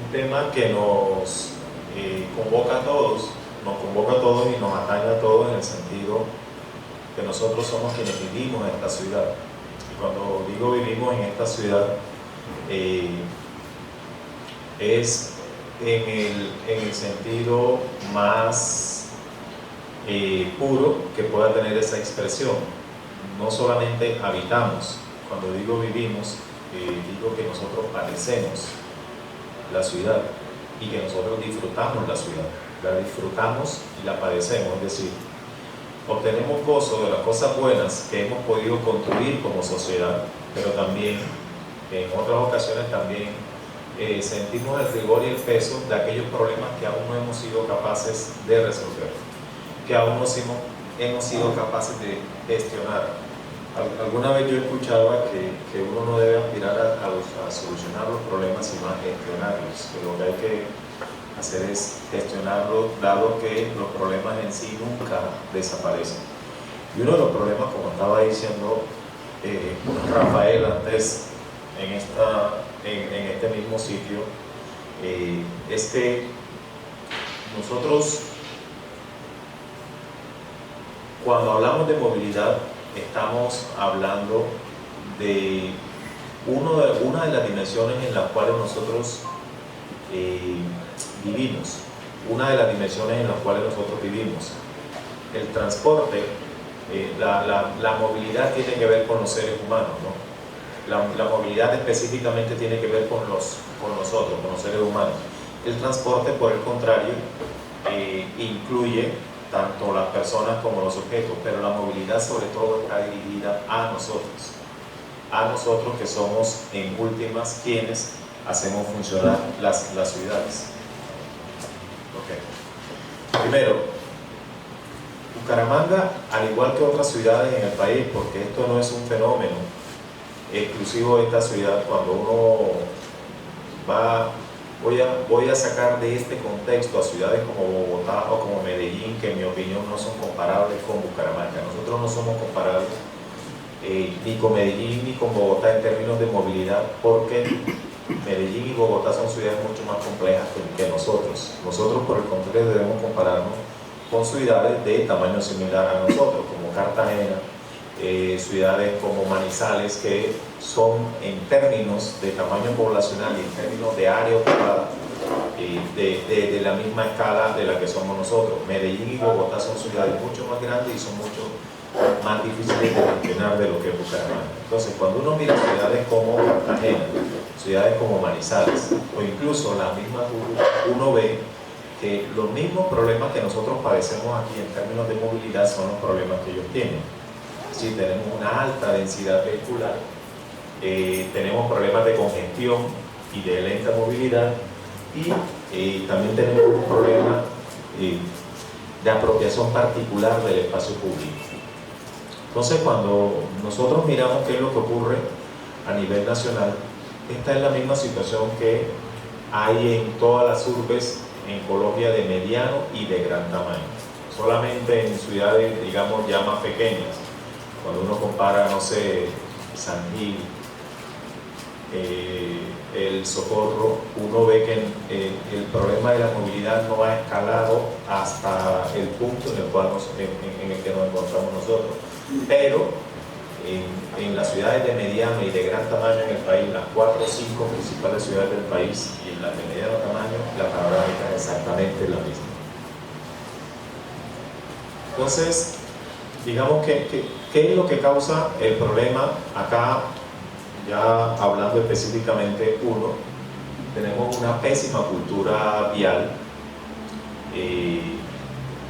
un tema que convoca a todos, nos convoca a todos y nos atañe a todos en el sentido que nosotros somos quienes vivimos en esta ciudad. Y cuando digo vivimos en esta ciudad, es en el sentido más puro que pueda tener esa expresión. No solamente habitamos, cuando digo vivimos, digo que nosotros padecemos la ciudad y que nosotros disfrutamos la ciudad, la disfrutamos y la padecemos, es decir, obtenemos gozo de las cosas buenas que hemos podido construir como sociedad, pero también, en otras ocasiones también, sentimos el rigor y el peso de aquellos problemas que aún no hemos sido capaces de resolver, que aún no hemos sido capaces de gestionar. Alguna vez yo escuchaba que uno no debe aspirar a solucionar los problemas, sino a gestionarlos, que lo que hay que hacer es gestionarlos, dado que los problemas en sí nunca desaparecen. Y uno de los problemas, como estaba diciendo Rafael antes en este mismo sitio, es que nosotros, cuando hablamos de movilidad, estamos hablando de una de las dimensiones en las cuales nosotros vivimos, el transporte, la movilidad tiene que ver con los seres humanos, ¿no? La movilidad específicamente tiene que ver con nosotros, con los seres humanos. El transporte, por el contrario, incluye tanto las personas como los objetos, pero la movilidad sobre todo está dirigida a nosotros que somos en últimas quienes hacemos funcionar las ciudades. Okay. Primero, Bucaramanga, al igual que otras ciudades en el país, porque esto no es un fenómeno exclusivo de esta ciudad, cuando uno va, voy a sacar de este contexto a ciudades como Bogotá o como Medellín, que en mi opinión no son comparables con Bucaramanga. Nosotros no somos comparables ni con Medellín ni con Bogotá en términos de movilidad, porque Medellín y Bogotá son ciudades mucho más complejas que nosotros. Nosotros, por el contrario, debemos compararnos con ciudades de tamaño similar a nosotros, como Cartagena, ciudades como Manizales, que son en términos de tamaño poblacional y en términos de área ocupada de la misma escala de la que somos nosotros. Medellín y Bogotá son ciudades mucho más grandes y son mucho más difíciles de gestionar de lo que es Bucaramanga. Entonces, cuando uno mira ciudades como Cartagena, ciudades como Manizales o incluso las mismas, uno ve que los mismos problemas que nosotros padecemos aquí en términos de movilidad son los problemas que ellos tienen. Si tenemos una alta densidad vehicular, tenemos problemas de congestión y de lenta movilidad, y también tenemos un problema de apropiación particular del espacio público. Entonces, cuando nosotros miramos qué es lo que ocurre a nivel nacional, esta es la misma situación que hay en todas las urbes en Colombia de mediano y de gran tamaño. Solamente en ciudades, digamos, ya más pequeñas, cuando uno compara, no sé, San Gil, el Socorro, uno ve que el problema de la movilidad no ha escalado hasta el punto en el que nos encontramos nosotros. Pero en las ciudades de mediano y de gran tamaño en el país, las 4 o 5 principales ciudades del país, y en las de mediano tamaño, la panorámica es exactamente la misma. Entonces, digamos que ¿qué es lo que causa el problema? Acá, ya hablando específicamente, tenemos una pésima cultura vial.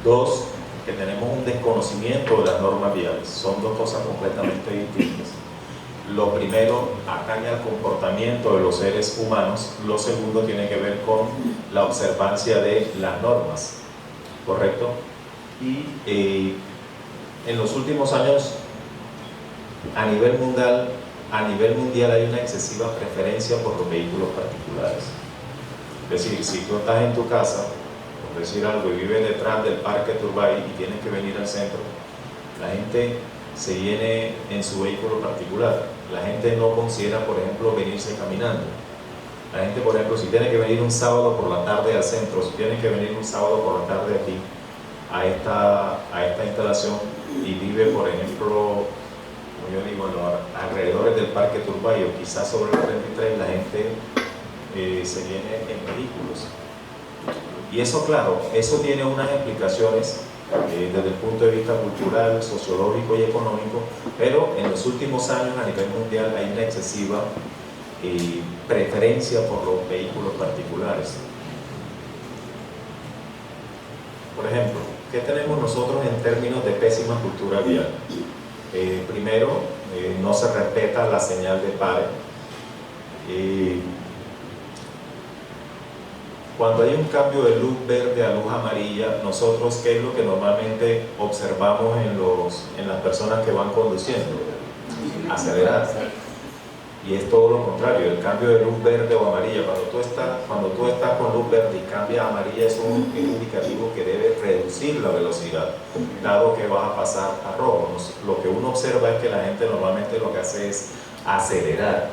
2, que tenemos un desconocimiento de las normas viales. Son dos cosas completamente distintas. Lo primero atañe al comportamiento de los seres humanos. Lo segundo tiene que ver con la observancia de las normas, ¿correcto? Y en los últimos años, a nivel mundial hay una excesiva preferencia por los vehículos particulares. Es decir, si tú estás en tu casa, por decir algo, y vives detrás del Parque Turbay y tienes que venir al centro, la gente se viene en su vehículo particular. La gente no considera, por ejemplo, venirse caminando. La gente, por ejemplo, si tiene que venir un sábado por la tarde al centro, si tiene que venir un sábado por la tarde aquí a esta instalación y vive, por ejemplo, como yo digo, en los alrededores del Parque Turbayo, quizás sobre el 33, la gente se viene en vehículos. Y eso, claro, eso tiene unas explicaciones desde el punto de vista cultural, sociológico y económico, pero en los últimos años a nivel mundial hay una excesiva preferencia por los vehículos particulares. Por ejemplo, ¿qué tenemos nosotros en términos de pésima cultura vial? Primero, no se respeta la señal de pare. Cuando hay un cambio de luz verde a luz amarilla, nosotros, ¿qué es lo que normalmente observamos en las personas que van conduciendo? Acelerar. Y es todo lo contrario, el cambio de luz verde o amarilla. Cuando tú estás con luz verde y cambia a amarilla, es un indicativo que debe reducir la velocidad, dado que vas a pasar a rojo. Lo que uno observa es que la gente normalmente lo que hace es acelerar.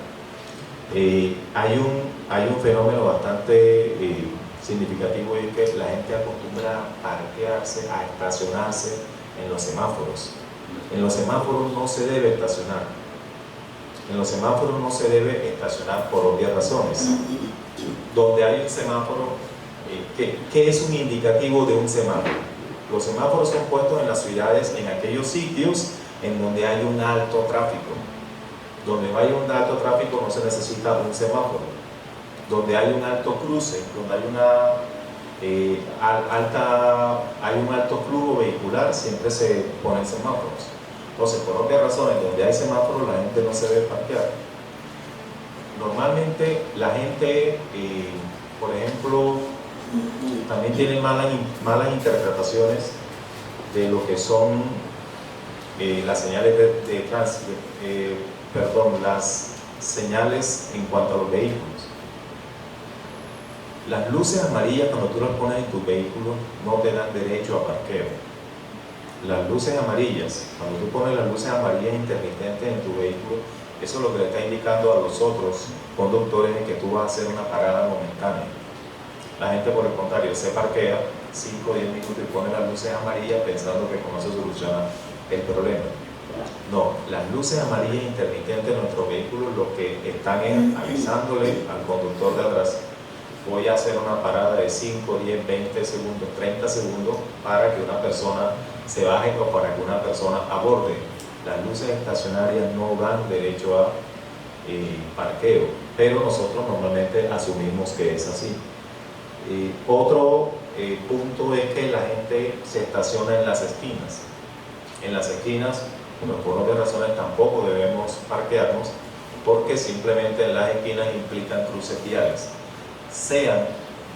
Hay un fenómeno bastante significativo, y es que la gente acostumbra a parquearse, a estacionarse en los semáforos. En los semáforos no se debe estacionar. En los semáforos no se debe estacionar por obvias razones. Donde hay un semáforo, ¿qué es un indicativo de un semáforo? Los semáforos son puestos en las ciudades, en aquellos sitios en donde hay un alto tráfico. Donde no hay un alto tráfico no se necesita un semáforo. Donde hay un alto cruce, donde hay un alto flujo vehicular, siempre se ponen semáforos. Entonces, por otras razones, donde hay semáforos, la gente no se debe parquear. Normalmente, la gente, por ejemplo, también tiene malas interpretaciones de lo que son las señales de tránsito, las señales en cuanto a los vehículos. Las luces amarillas, cuando tú las pones en tu vehículo, no te dan derecho a parqueo. Las luces amarillas, cuando tú pones las luces amarillas intermitentes en tu vehículo, eso es lo que le está indicando a los otros conductores es que tú vas a hacer una parada momentánea. La gente, por el contrario, se parquea 5 o 10 minutos y pone las luces amarillas pensando que con eso soluciona el problema. No, las luces amarillas intermitentes de nuestro vehículo lo que están es avisándole al conductor de atrás: voy a hacer una parada de 5, 10, 20 segundos, 30 segundos para que una persona se baje o para que una persona aborde. Las luces estacionarias no dan derecho a parqueo, pero nosotros normalmente asumimos que es así. Otro punto es que la gente se estaciona en las esquinas. En las esquinas, por otras razones, tampoco debemos parquearnos, porque simplemente en las esquinas implican cruces viales, sean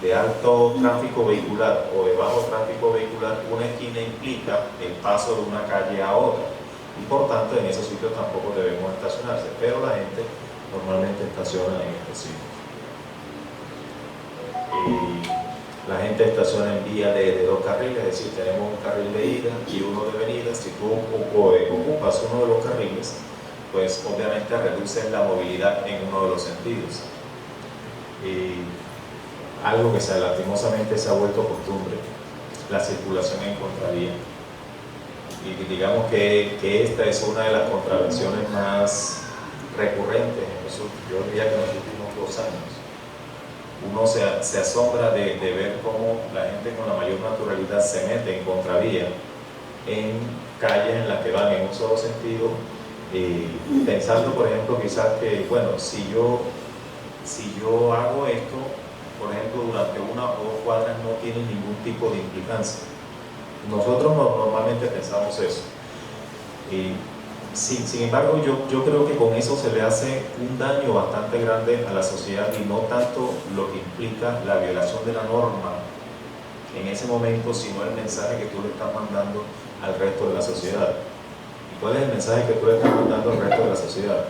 de alto tráfico vehicular o de bajo tráfico vehicular. Una esquina implica el paso de una calle a otra y por tanto en esos sitios tampoco debemos estacionarse, pero la gente normalmente estaciona en estos sitios. La gente estaciona en vía de 2 carriles, es decir, tenemos un carril de ida y uno de venida. Si tú ocupas uno de los carriles, pues obviamente reduces la movilidad en uno de los sentidos. Algo que lastimosamente se ha vuelto costumbre, la circulación en contravía. Y digamos que esta es una de las contravenciones más recurrentes yo diría que en los últimos 2 años. Uno se asombra de ver cómo la gente con la mayor naturalidad se mete en contravía en calles en las que van en un solo sentido, pensando, por ejemplo, quizás que, bueno, si yo hago esto, por ejemplo, durante 1 o 2 cuadras, no tiene ningún tipo de implicancia. Nosotros normalmente pensamos eso. Sin embargo, yo creo que con eso se le hace un daño bastante grande a la sociedad, y no tanto lo que implica la violación de la norma en ese momento, sino el mensaje que tú le estás mandando al resto de la sociedad. ¿Y cuál es el mensaje que tú le estás mandando al resto de la sociedad?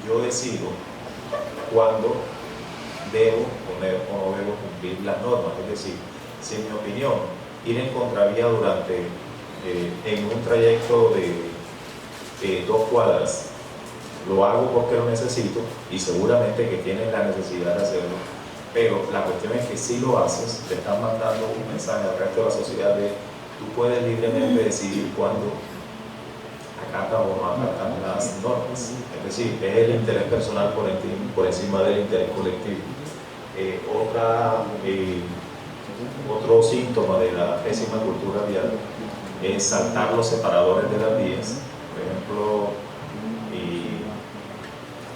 Yo decido cuándo debo o no debo cumplir las normas. Es decir, si en mi opinión ir en contravía en un trayecto de 2 cuadras lo hago porque lo necesito y seguramente que tienes la necesidad de hacerlo, pero la cuestión es que si lo haces, te estás mandando un mensaje al resto de la sociedad de tú puedes libremente decidir cuándo acata o no acata las normas. Es decir, es el interés personal por encima del interés colectivo. Otro síntoma de la pésima cultura vial es saltar los separadores de las vías. Por ejemplo,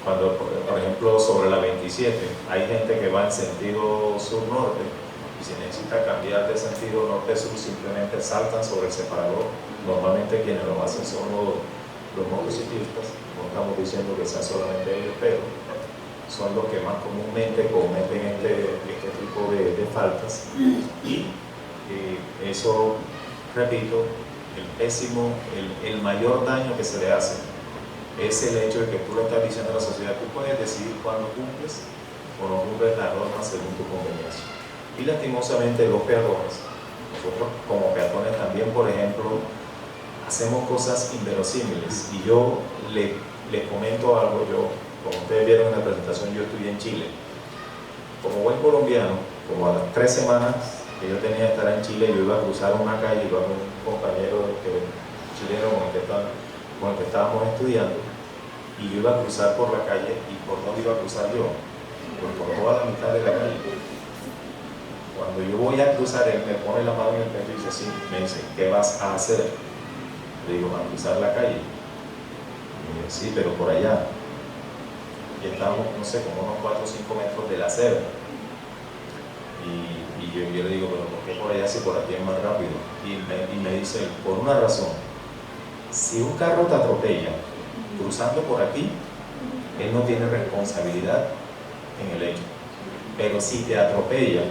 cuando, por ejemplo, sobre la 27 hay gente que va en sentido sur-norte y si necesita cambiar de sentido norte-sur simplemente saltan sobre el separador. Normalmente quienes lo hacen son los motociclistas, no estamos diciendo que sean solamente ellos, pero son los que más comúnmente cometen este tipo de faltas y eso, repito, el mayor daño que se le hace es el hecho de que tú le estás diciendo a la sociedad, tú puedes decidir cuándo cumples o no cumples la norma según tu conveniencia. Y lastimosamente los peatones, nosotros como peatones también, por ejemplo, hacemos cosas inverosímiles. Y yo le comento algo, como ustedes vieron en la presentación, yo estudié en Chile. Como buen colombiano, como a las 3 semanas que yo tenía que estar en Chile, yo iba a cruzar una calle, iba con un compañero chileno con el que estábamos estudiando, y yo iba a cruzar por la calle. ¿Y por dónde iba a cruzar yo? Pues por toda la mitad de la calle. Cuando yo voy a cruzar, él me pone la mano en el pecho y dice así, me dice, ¿qué vas a hacer? Le digo, a cruzar la calle. Y me dice, sí, pero por allá. Y estábamos, no sé, como unos 4 o 5 metros de la acera. Y yo le digo, pero ¿por qué por allá si por aquí es más rápido? Y me dice, por una razón. Si un carro te atropella cruzando por aquí, él no tiene responsabilidad en el hecho. Pero si te atropella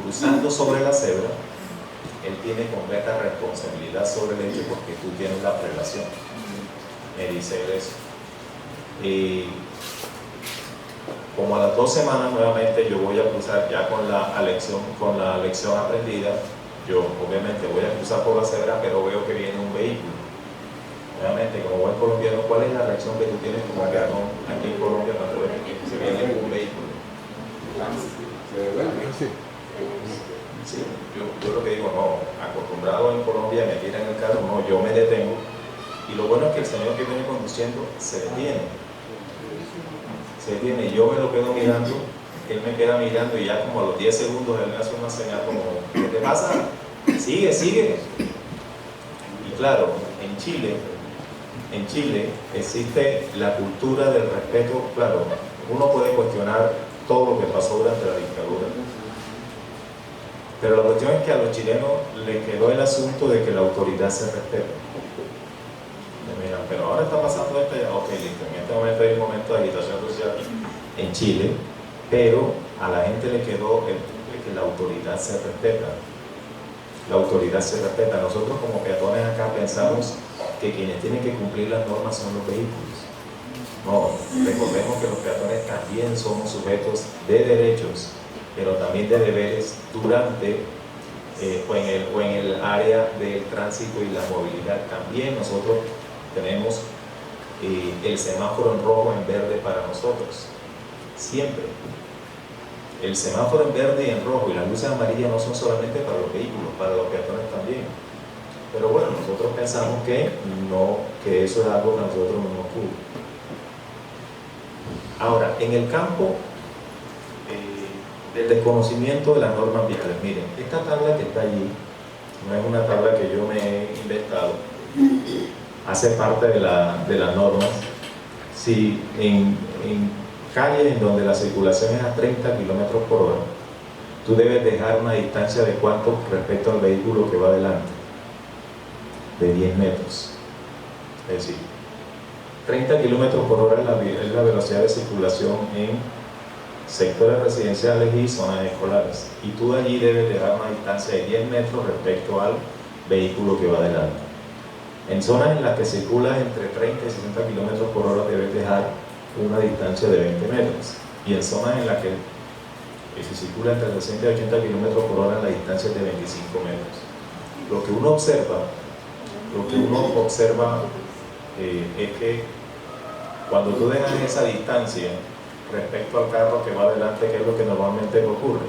cruzando sobre la cebra, él tiene completa responsabilidad sobre el hecho porque tú tienes la prelación. Me dice él eso. Y como a las 2 semanas nuevamente yo voy a cruzar ya con la lección aprendida. Yo obviamente voy a cruzar por la cebra, pero veo que viene un vehículo. Obviamente, como buen colombiano, ¿cuál es la reacción que tú tienes como peatón aquí en Colombia cuando ves que se viene un vehículo? Sí, yo lo que digo, no, acostumbrado en Colombia me tiran el carro, no, yo me detengo. Y lo bueno es que el señor que viene conduciendo se detiene. Y yo me lo quedo mirando, él me queda mirando y ya como a los 10 segundos él me hace una señal como, ¿qué te pasa? Sigue. Y claro, en Chile existe la cultura del respeto. Claro, uno puede cuestionar todo lo que pasó durante la dictadura, pero la cuestión es que a los chilenos les quedó el asunto de que la autoridad se respeta. Mira, pero ahora está pasando esto ya, ok, listo, en este momento hay un momento de agitación social en Chile, pero a la gente le quedó el que la autoridad se respeta. La autoridad se respeta. Nosotros como peatones acá pensamos que quienes tienen que cumplir las normas son los vehículos. No, recordemos que los peatones también somos sujetos de derechos, pero también de deberes durante o en el área del tránsito y la movilidad. También nosotros tenemos el semáforo en rojo, en verde para nosotros. Siempre. El semáforo en verde y en rojo y las luces amarillas no son solamente para los vehículos, para los peatones también. Pero bueno, nosotros pensamos que eso es algo que a nosotros no nos ocurre. Ahora, en el campo del desconocimiento de las normas viales, miren, esta tabla que está allí no es una tabla que yo me he inventado, hace parte de las normas. Si en calles en donde la circulación es a 30 kilómetros por hora, tú debes dejar una distancia de ¿cuánto respecto al vehículo que va adelante? De 10 metros. Es decir, 30 kilómetros por hora es la velocidad de circulación en sectores residenciales y zonas escolares. Y tú allí debes dejar una distancia de 10 metros respecto al vehículo que va adelante. En zonas en las que circulas entre 30 y 60 kilómetros por hora debes dejar una distancia de 20 metros. Y en zonas en las que si circula entre 60 y 80 kilómetros por hora la distancia es de 25 metros. Lo que uno observa es que Cuando tú dejas esa distancia respecto al carro que va adelante, ¿qué es lo que normalmente ocurre?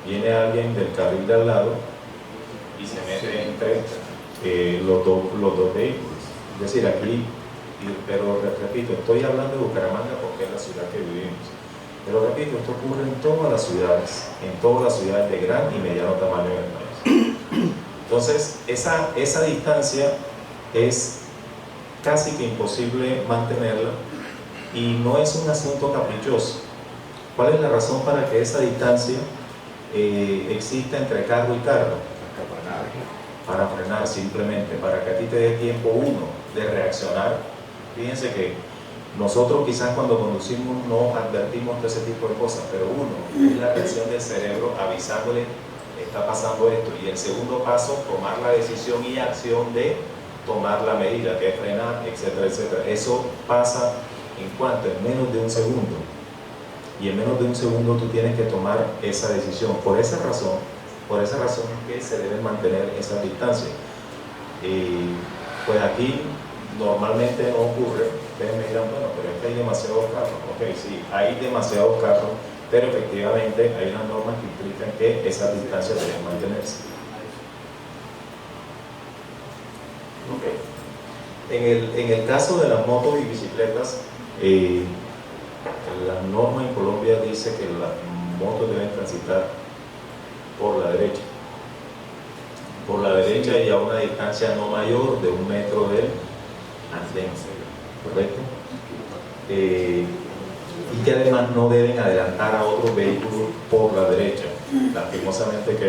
Viene alguien del carril de al lado y se mete entre los dos vehículos. Es decir, aquí, pero repito, estoy hablando de Bucaramanga porque es la ciudad que vivimos. Pero repito, esto ocurre en todas las ciudades de gran y mediano tamaño en el país. Entonces, esa distancia es casi que imposible mantenerla y no es un asunto caprichoso. ¿Cuál es la razón para que esa distancia exista entre carro y carro? Para frenar simplemente, para que a ti te dé tiempo uno de reaccionar. Fíjense que nosotros quizás cuando conducimos no advertimos de ese tipo de cosas, pero uno, es la reacción del cerebro avisándole está pasando esto, y el segundo paso, tomar la decisión y acción de tomar la medida, que es frenar, etcétera, etcétera. Eso pasa en cuanto, en menos de un segundo, y en menos de un segundo tú tienes que tomar esa decisión. Por esa razón es que se deben mantener esas distancias. Pues aquí normalmente no ocurre. Ustedes me dirán, bueno, pero es que hay demasiados carros. Ok, sí, hay demasiados carros, pero efectivamente hay unas normas que implican que esas distancias deben mantenerse. Okay. En el caso de las motos y bicicletas, la norma en Colombia dice que las motos deben transitar por la derecha. Por la derecha y a una distancia no mayor de 1 metro del andén, ¿correcto? Y que además no deben adelantar a otros vehículos por la derecha. Lastimosamente que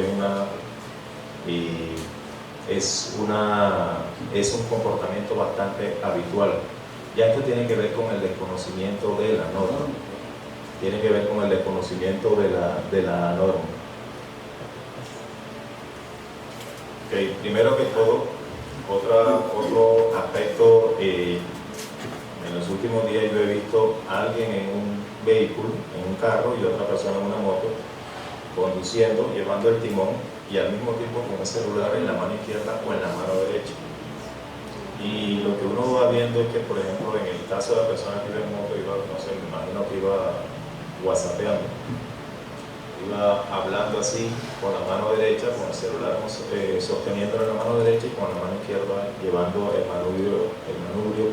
es un comportamiento bastante habitual. Ya esto tiene que ver con el desconocimiento de la norma. Tiene que ver con el desconocimiento de la norma. Okay, primero que todo, otro aspecto, en los últimos días yo he visto a alguien en un vehículo, en un carro, y otra persona en una moto, conduciendo, llevando el timón, y al mismo tiempo con el celular en la mano izquierda o en la mano derecha. Y lo que uno va viendo es que, por ejemplo, en el caso de la persona que iba en moto, no sé, me imagino que iba whatsappeando, iba hablando así con la mano derecha, con el celular sosteniéndolo en la mano derecha y con la mano izquierda llevando el manubrio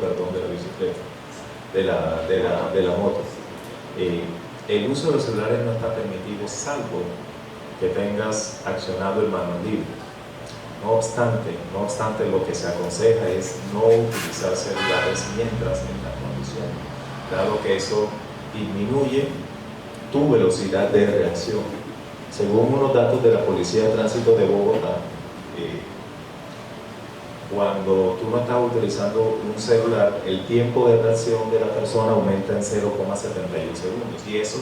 de la bicicleta, de la moto. El uso de los celulares no está permitido salvo que tengas accionado el manual libre. No obstante, lo que se aconseja es no utilizar celulares mientras estás conduciendo, dado que eso disminuye tu velocidad de reacción. Según unos datos de la Policía de Tránsito de Bogotá, cuando tú no estás utilizando un celular, el tiempo de reacción de la persona aumenta en 0,71 segundos, y eso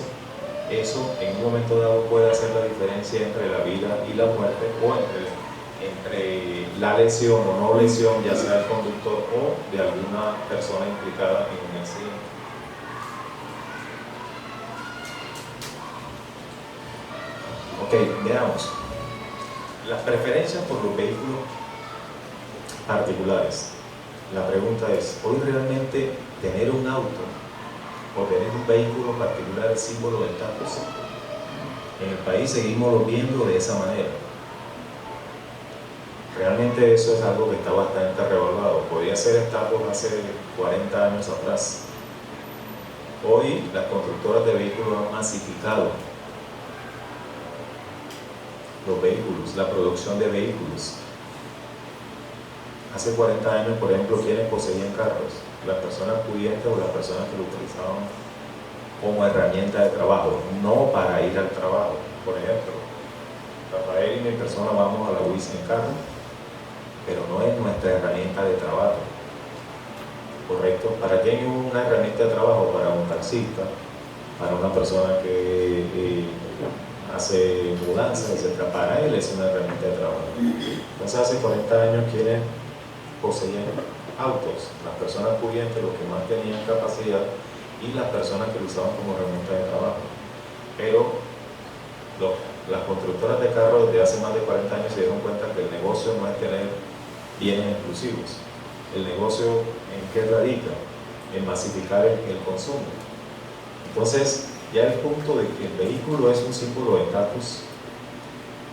en un momento dado puede hacer la diferencia entre la vida y la muerte, o entre la lesión o no lesión, ya sea del conductor o de alguna persona implicada en un accidente. Ok, veamos. Las preferencias por los vehículos particulares. La pregunta es, ¿hoy realmente tener un auto o tener un vehículo particular es símbolo del estatus? En el país seguimos viendo de esa manera. Realmente eso es algo que está bastante revaluado. Podría ser estatus hace 40 años atrás. Hoy las constructoras de vehículos han masificado los vehículos, la producción de vehículos. Hace 40 años, por ejemplo, ¿quiénes poseían carros? Las personas pudientes o las personas que lo utilizaban como herramienta de trabajo, no para ir al trabajo. Por ejemplo, Rafael y mi persona vamos a la UIS en carro, pero no es nuestra herramienta de trabajo, ¿correcto? ¿Para quién es una herramienta de trabajo? Para un taxista, para una persona que hace mudanzas, etc. Para él es una herramienta de trabajo. Entonces hace 40 años, ¿quiénes poseían autos? Las personas pudientes, los que más tenían capacidad, y las personas que lo usaban como herramienta de trabajo. Pero las constructoras de carros desde hace más de 40 años se dieron cuenta que el negocio no es tener bienes exclusivos. El negocio, ¿en qué radica? en masificar el consumo. Entonces, ya el punto de que el vehículo es un símbolo de estatus,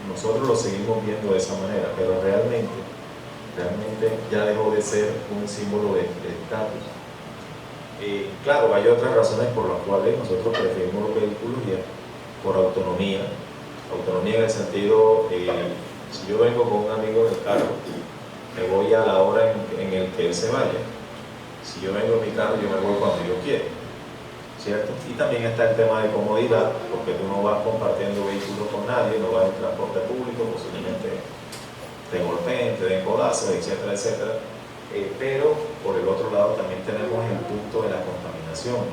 nosotros lo seguimos viendo de esa manera, pero realmente ya dejó de ser un símbolo de estatus. Claro, hay otras razones por las cuales nosotros preferimos los vehículos, ya por autonomía en el sentido, si yo vengo con un amigo en el carro, me voy a la hora en el que él se vaya. Si yo vengo en mi carro, yo me voy cuando yo quiero, ¿cierto? Y también está el tema de comodidad, porque tú no vas compartiendo vehículos con nadie, no vas en transporte público, posiblemente te golpeen, te den codazos, etcétera, etcétera. Pero por el otro lado también tenemos el punto de la contaminación.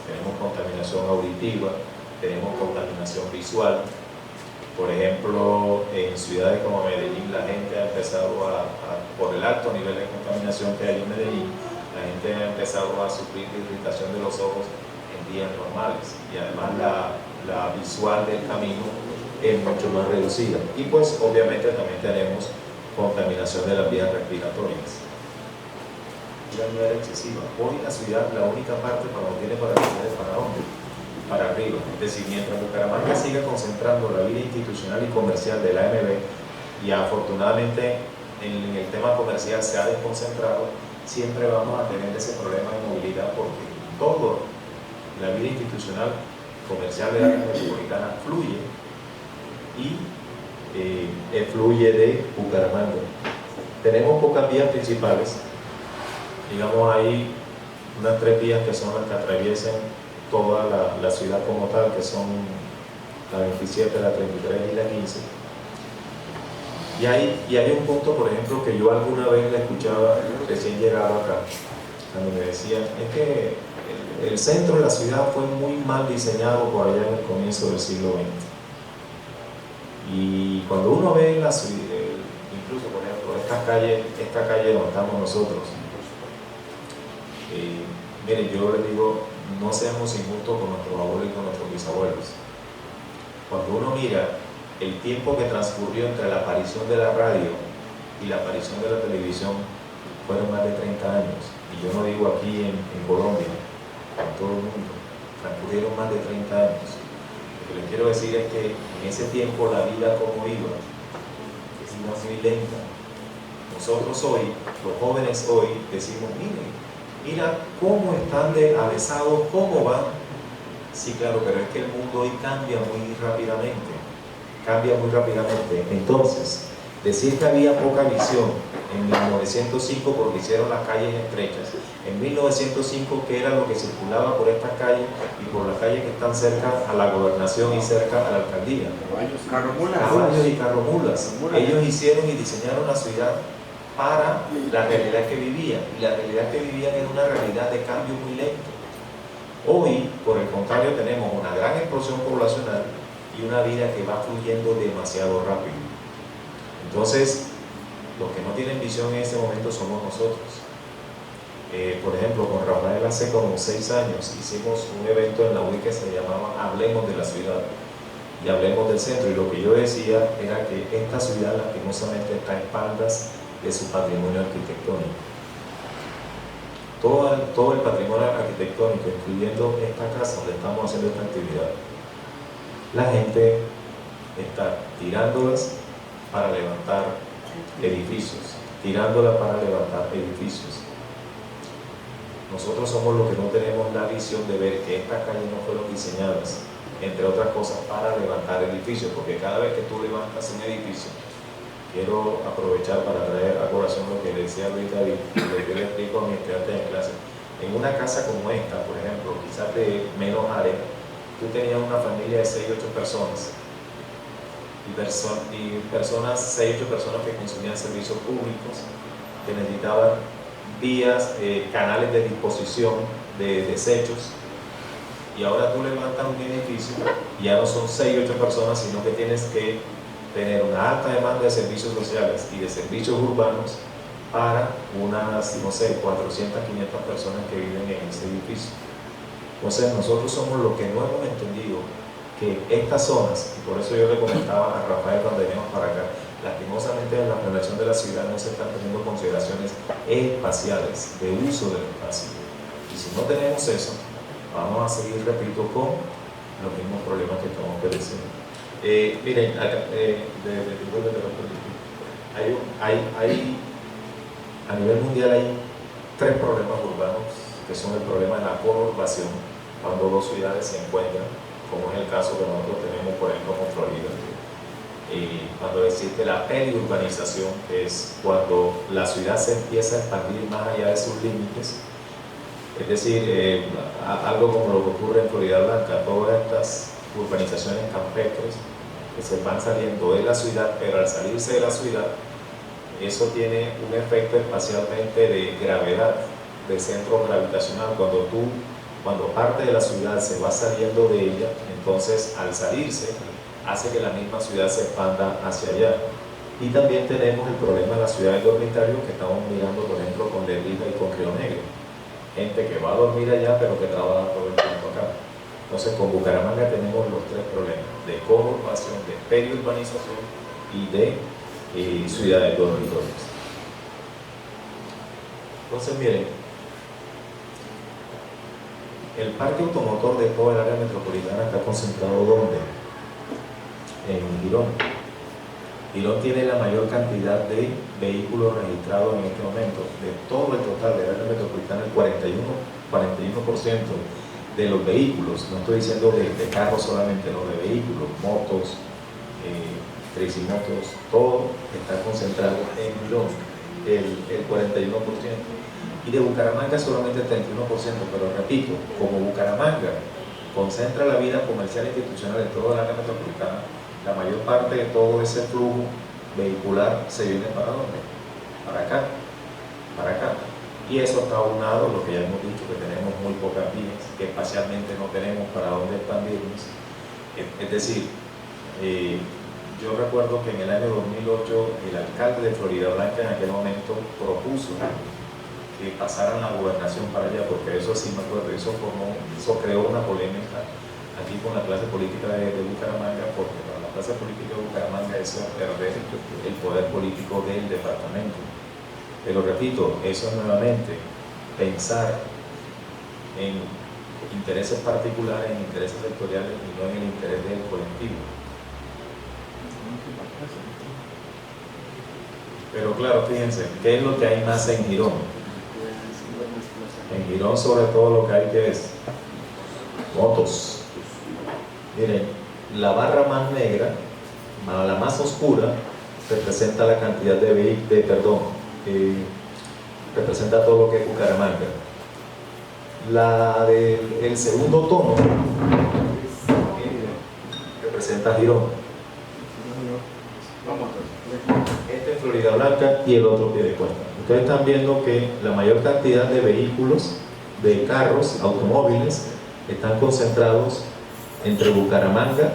Tenemos contaminación auditiva, tenemos contaminación visual. Por ejemplo, en ciudades como Medellín, la gente ha empezado por el alto nivel de contaminación que hay en Medellín, la gente ha empezado a sufrir de irritación de los ojos en días normales, y además la visual del camino es mucho más reducida. Y pues obviamente también tenemos contaminación de las vías respiratorias. Ya no era excesiva. Hoy la ciudad, la única parte para donde tiene para arriba es para dónde, para arriba. Es decir, mientras Bucaramanga siga concentrando la vida institucional y comercial de la AMB, y afortunadamente en el tema comercial se ha desconcentrado, siempre vamos a tener ese problema de movilidad, porque toda la vida institucional comercial de la área metropolitana fluye y fluye de Bucaramanga. Tenemos pocas vías principales. Digamos, hay unas 3 vías que son las que atraviesan toda la ciudad como tal, que son la 27, la 33 y la 15. Y hay un punto, por ejemplo, que yo alguna vez le escuchaba recién llegado acá, cuando me decían, es que el centro de la ciudad fue muy mal diseñado por allá en el comienzo del siglo XX. Y cuando uno ve la ciudad, incluso por ejemplo esta calle donde estamos nosotros, miren, yo les digo, no seamos injustos con nuestros abuelos y con nuestros bisabuelos. Cuando uno mira el tiempo que transcurrió entre la aparición de la radio y la aparición de la televisión, fueron más de 30 años. Y yo no digo aquí en Colombia, en todo el mundo, transcurrieron más de 30 años. Lo que les quiero decir es que en ese tiempo la vida como iba, iba muy lenta. Nosotros hoy, los jóvenes hoy, decimos, mira cómo están de avesados, cómo van. Sí, claro, pero es que el mundo hoy cambia muy rápidamente. Entonces, decir que había poca visión en 1905 porque hicieron las calles estrechas, en 1905 que era lo que circulaba por estas calles y por las calles que están cerca a la gobernación y cerca a la alcaldía. Caballos y carromulas. Ellos hicieron y diseñaron la ciudad para la realidad que vivían, y la realidad que vivían era una realidad de cambio muy lento. Hoy, por el contrario, tenemos una gran explosión poblacional y una vida que va fluyendo demasiado rápido. Entonces, los que no tienen visión en este momento somos nosotros. Por ejemplo, con Rafael hace como 6 años hicimos un evento en la UI que se llamaba Hablemos de la Ciudad y Hablemos del Centro, y lo que yo decía era que esta ciudad lastimosamente está a espaldas de su patrimonio arquitectónico. Todo el patrimonio arquitectónico, incluyendo esta casa donde estamos haciendo esta actividad, la gente está tirándolas para levantar edificios, Nosotros somos los que no tenemos la visión de ver que estas calles no fueron diseñadas, entre otras cosas, para levantar edificios, porque cada vez que tú levantas un edificio, quiero aprovechar para traer a colación lo que le decía Luis David, lo que yo le explico a mis estudiantes en clase. En una casa como esta, por ejemplo, quizás de menos área, tú tenías una familia de 6 o 8 personas, y 6 o 8 personas que consumían servicios públicos, que necesitaban vías, canales de disposición de desechos, y ahora tú levantas un edificio y ya no son 6 o 8 personas, sino que tienes que tener una alta demanda de servicios sociales y de servicios urbanos para unas, no sé, 400, 500 personas que viven en ese edificio. Entonces nosotros somos los que no hemos entendido que estas zonas, y por eso yo le comentaba a Rafael cuando veníamos para acá, lastimosamente en la planeación de la ciudad no se están teniendo consideraciones espaciales de uso del espacio. Y si no tenemos eso, vamos a seguir, repito, con los mismos problemas que estamos padeciendo. Miren, acá, a nivel mundial hay tres problemas urbanos que son el problema de la conurbación, cuando dos ciudades se encuentran, como es el caso que nosotros tenemos, por ejemplo, con Florida. Cuando existe la periurbanización, que es cuando la ciudad se empieza a expandir más allá de sus límites, es decir, algo como lo que ocurre en Florida Blanca, todas estas urbanizaciones campestres que se van saliendo de la ciudad, pero al salirse de la ciudad, eso tiene un efecto espacialmente de gravedad, de centro gravitacional. Cuando parte de la ciudad se va saliendo de ella, entonces al salirse, hace que la misma ciudad se expanda hacia allá. Y también tenemos el problema de las ciudades dormitorios que estamos mirando, por ejemplo, con Lebrija y con Río Negro. Gente que va a dormir allá, pero que trabaja todo el tiempo acá. Entonces, con Bucaramanga tenemos los tres problemas: de conurbación, de periurbanización y de ciudades dormitorias. Entonces, miren, el parque automotor de toda el área metropolitana está concentrado ¿dónde? En Girón. Girón tiene la mayor cantidad de vehículos registrados en este momento. De todo el total del área metropolitana, el 41% de los vehículos, no estoy diciendo de carros solamente, no, de vehículos, motos, tricimotos, todo está concentrado en Girón, el 41%. Y de Bucaramanga solamente el 31%, pero repito, como Bucaramanga concentra la vida comercial e institucional de toda la área metropolitana, la mayor parte de todo ese flujo vehicular se viene ¿para dónde? Para acá, para acá. Y eso está aunado a lo que ya hemos dicho, que tenemos muy pocas vías, que espacialmente no tenemos para dónde expandirnos. Es decir, yo recuerdo que en el año 2008 el alcalde de Florida Blanca en aquel momento propuso que pasaran la gobernación para allá, porque eso sí me acuerdo, eso creó una polémica aquí con la clase política de Bucaramanga, porque para la clase política de Bucaramanga eso es perder el poder político del departamento. Pero repito, eso es nuevamente pensar en intereses particulares, en intereses sectoriales y no en el interés del colectivo. Pero claro, fíjense, ¿qué es lo que hay más en Girón? En Girón sobre todo lo que hay que es motos. Miren, la barra más negra, la más oscura, representa la cantidad de vehículos, representa todo lo que es Bucaramanga. El segundo tono representa Girón. Este es Florida Blanca y el otro Piedecuesta. Ustedes están viendo que la mayor cantidad de vehículos, de carros, automóviles, están concentrados entre Bucaramanga,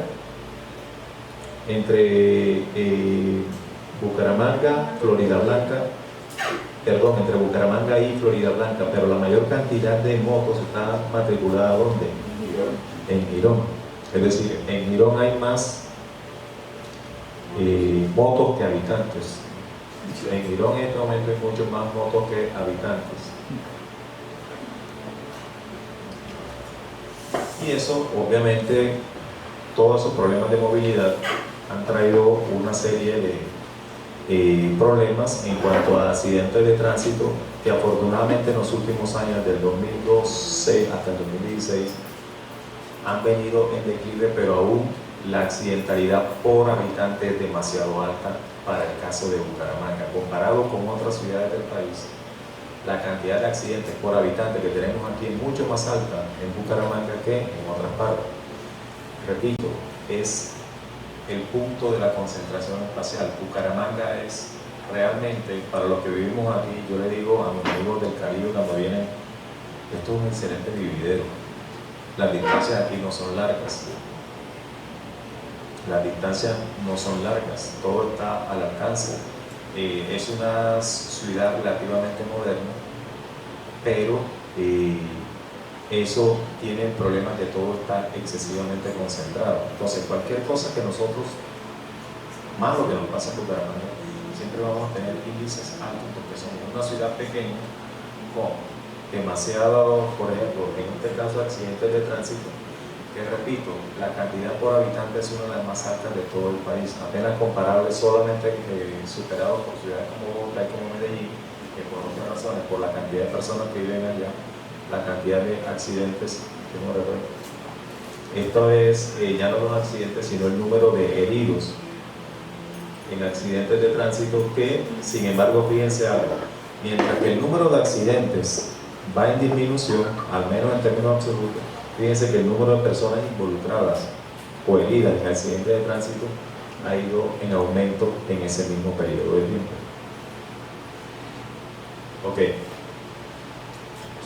Florida Blanca, perdón, entre Bucaramanga y Florida Blanca, pero la mayor cantidad de motos está matriculada ¿dónde? En Girón. Es decir, en Girón hay más motos que habitantes. En Girón en este momento hay muchos más motos que habitantes. Y eso, obviamente, todos esos problemas de movilidad han traído una serie de problemas en cuanto a accidentes de tránsito que afortunadamente en los últimos años, del 2012 hasta el 2016, han venido en declive, pero aún la accidentalidad por habitante es demasiado alta para el caso de Bucaramanga. Comparado con otras ciudades del país, la cantidad de accidentes por habitante que tenemos aquí es mucho más alta en Bucaramanga que en otras partes. Repito, es el punto de la concentración espacial. Bucaramanga es realmente, para los que vivimos aquí, yo le digo a mis amigos del Caribe cuando vienen, esto es un excelente vividero. Las distancias aquí no son largas. Las distancias no son largas, todo está al alcance. Es una ciudad relativamente moderna, pero eso tiene el problema que todo está excesivamente concentrado. Entonces, cualquier cosa que nosotros, más lo que nos pasa en Bucaramanga, siempre vamos a tener índices altos porque somos una ciudad pequeña con demasiado, por ejemplo, en este caso accidentes de tránsito, que repito, la cantidad por habitante es una de las más altas de todo el país, apenas comparable solamente superado por ciudades como Bogotá y como Medellín, que por otras razones, por la cantidad de personas que viven allá, la cantidad de accidentes que no recuerdo. Esto es ya no los accidentes, sino el número de heridos en accidentes de tránsito, que sin embargo, fíjense algo, mientras que el número de accidentes va en disminución, al menos en términos absolutos, fíjense que el número de personas involucradas o heridas en accidentes de tránsito ha ido en aumento en ese mismo periodo de tiempo. Ok, eso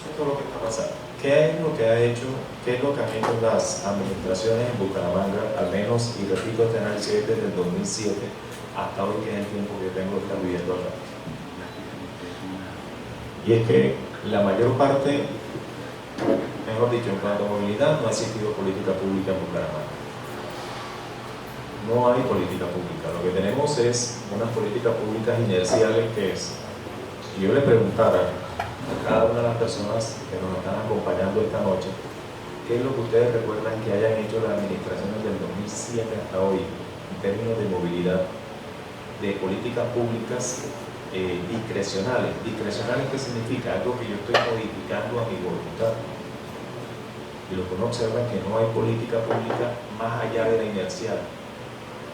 es todo lo que está pasando. ¿Qué es lo que ha hecho, qué es lo que han hecho las administraciones en Bucaramanga, al menos, y repito, este análisis es desde el 2007 hasta hoy, que es el tiempo que tengo que estar viviendo acá? Y es que la mayor parte, mejor dicho, en cuanto a movilidad, no ha existido política pública en Bucaramanga. No hay política pública. Lo que tenemos es unas políticas públicas inerciales, que es, si yo le preguntara a cada una de las personas que nos están acompañando esta noche, ¿qué es lo que ustedes recuerdan que hayan hecho las administraciones del 2007 hasta hoy en términos de movilidad, de políticas públicas discrecionales? ¿Discrecionales qué significa? Algo que yo estoy modificando a mi voluntad. Y lo que uno observa es que no hay política pública más allá de la inercial.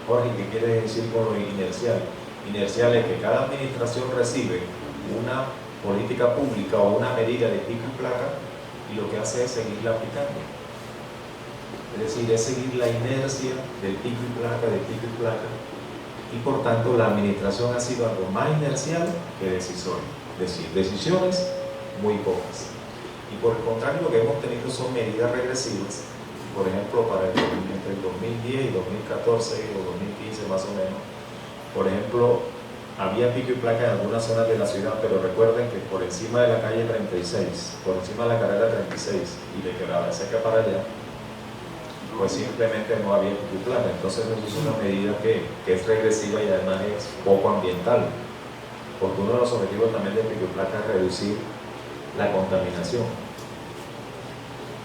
Jorge, ¿qué quiere decir con lo inercial? Inercial es que cada administración recibe una política pública o una medida de pico y placa, y lo que hace es seguirla aplicando. Es decir, es seguir la inercia del pico y placa, y por tanto la administración ha sido algo más inercial que decisorio. Es decir, decisiones muy pocas. Y por el contrario, lo que hemos tenido son medidas regresivas. Por ejemplo, entre el 2010 y 2014 o 2015 más o menos, por ejemplo, había pico y placa en algunas zonas de la ciudad, pero recuerden que por encima de la calle 36, por encima de la carrera 36 y de Quebrada Seca para allá, pues simplemente no había pico y placa. Entonces eso es una medida que es regresiva y además es poco ambiental, porque uno de los objetivos también de pico y placa es reducir la contaminación.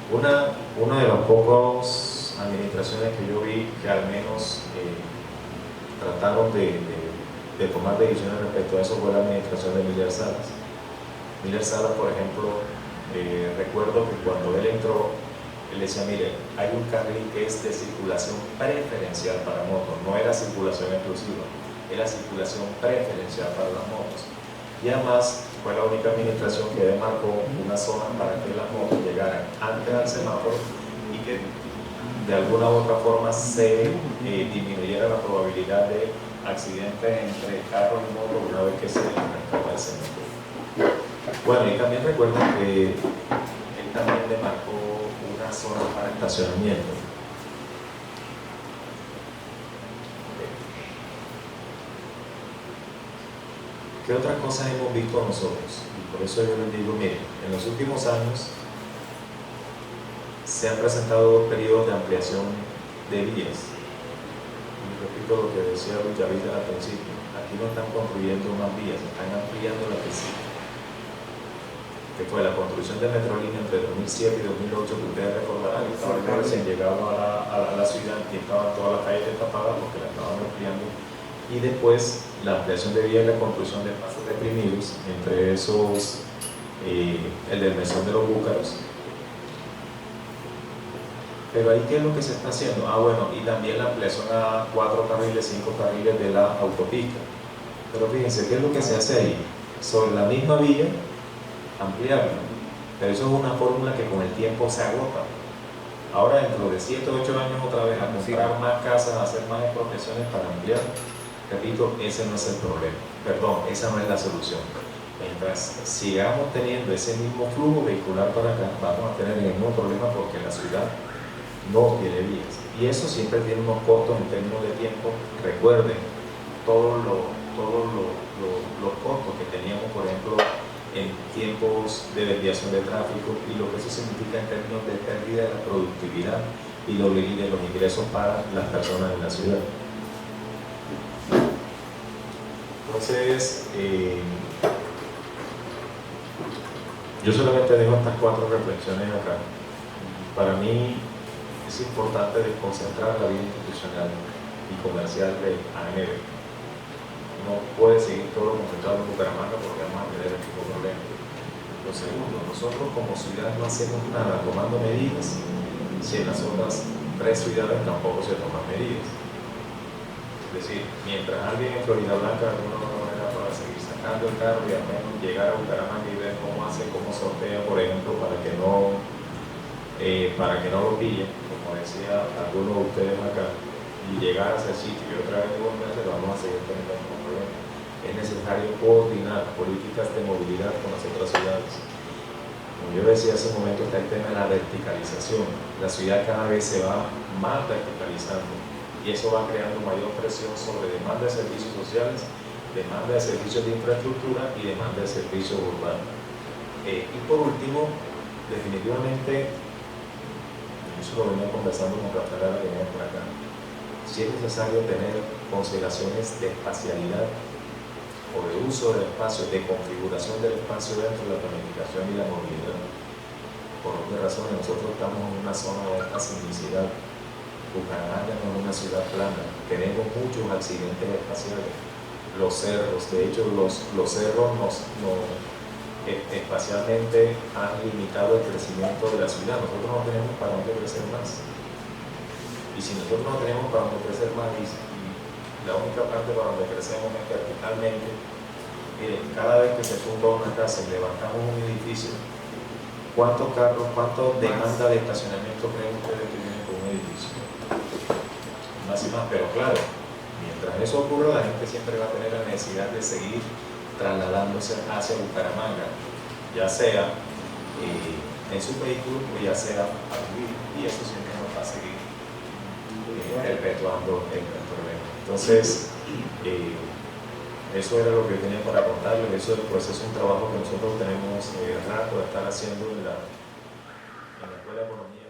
Una de las pocas administraciones que yo vi que al menos trataron de tomar decisiones respecto a eso fue la administración de Miller Salas. Miller Salas, por ejemplo, recuerdo que cuando él entró, él decía, mire, hay un carril que es de circulación preferencial para motos, no era circulación exclusiva, era circulación preferencial para las motos. Y además fue la única administración que demarcó una zona para que las motos llegaran antes al semáforo y que de alguna u otra forma se disminuyera la probabilidad de accidentes entre carros y motos una vez que se respeta el semáforo. Bueno, y también recuerden que él también demarcó una zona para estacionamiento. ¿Qué otras cosas hemos visto nosotros? Y por eso yo les digo, miren, en los últimos años se han presentado dos periodos de ampliación de vías. Y repito lo que decía Luis David al principio, aquí no están construyendo más vías, están ampliando la que sí. Que fue la construcción de Metrolínea entre 2007 y 2008, que ustedes recordarán, que estaba recién llegado a la ciudad y estaban todas las calles destapadas porque la estaban ampliando. Y después la ampliación de vías y la construcción de pasos deprimidos, entre esos el del Mesón de los Búcaros. Pero ahí, ¿qué es lo que se está haciendo? Bueno, y también la ampliación a 4 carriles, 5 carriles de la autopista. Pero fíjense, ¿qué es lo que se hace ahí? Sobre la misma vía, ampliarla. Pero eso es una fórmula que con el tiempo se agota. Ahora, dentro de 7 o 8 años, otra vez, a comprar más casas, a hacer más expropiaciones para ampliar. Repito, ese no es el problema, perdón, esa no es la solución. Mientras sigamos teniendo ese mismo flujo vehicular para acá, vamos a tener el mismo problema porque la ciudad no tiene vías. Y eso siempre tiene unos costos en términos de tiempo. Recuerden todos los costos que teníamos, por ejemplo, en tiempos de desviación de tráfico y lo que eso significa en términos de pérdida de la productividad y de los ingresos para las personas en la ciudad. Entonces, Yo solamente dejo estas 4 reflexiones acá. Para mí es importante desconcentrar la vida institucional y comercial de ANB. No puede seguir todo concentrado en Bucaramanga porque vamos a tener el mismo problema. Lo segundo, nosotros como ciudad no hacemos nada tomando medidas si en las otras 3 ciudades tampoco se toman medidas. Es decir, mientras alguien en Florida Blanca de alguna manera para seguir sacando el carro y al menos llegar a Bucaramanga y ver cómo hace, cómo sortea, por ejemplo, para que no lo pillen, como decía alguno de ustedes acá, y llegar a ese sitio y otra vez devolverse, vamos a seguir teniendo el mismo problema. Es necesario coordinar políticas de movilidad con las otras ciudades. Como yo decía hace un momento, está el tema de la verticalización. La ciudad cada vez se va más verticalizando y eso va creando mayor presión sobre demanda de servicios sociales, demanda de servicios de infraestructura y demanda de servicios urbanos. Y por último, definitivamente, eso lo venía conversando con Rafael que viene por acá, si es necesario tener consideraciones de espacialidad o de uso del espacio, de configuración del espacio dentro de la planificación y la movilidad. Por obvias razones, nosotros estamos en una zona de alta sismicidad. Bucaramanga no es una ciudad plana, tenemos muchos accidentes espaciales. Los cerros, de hecho, los cerros espacialmente han limitado el crecimiento de la ciudad. Nosotros no tenemos para dónde crecer más. Y si nosotros no tenemos para dónde crecer más, y la única parte para donde crecemos es verticalmente, miren, cada vez que se funda una casa y levantamos un edificio, ¿cuántos carros, cuánto demanda de estacionamiento creen ustedes que vienen con un edificio? Más y más, pero claro, mientras eso ocurra, la gente siempre va a tener la necesidad de seguir trasladándose hacia Bucaramanga, ya sea en su vehículo o ya sea a vivir, y eso siempre nos va a seguir perpetuando el problema. Entonces, eso era lo que tenía para contarles. Eso pues, es un trabajo que nosotros tenemos rato de estar haciendo en la Escuela de Economía.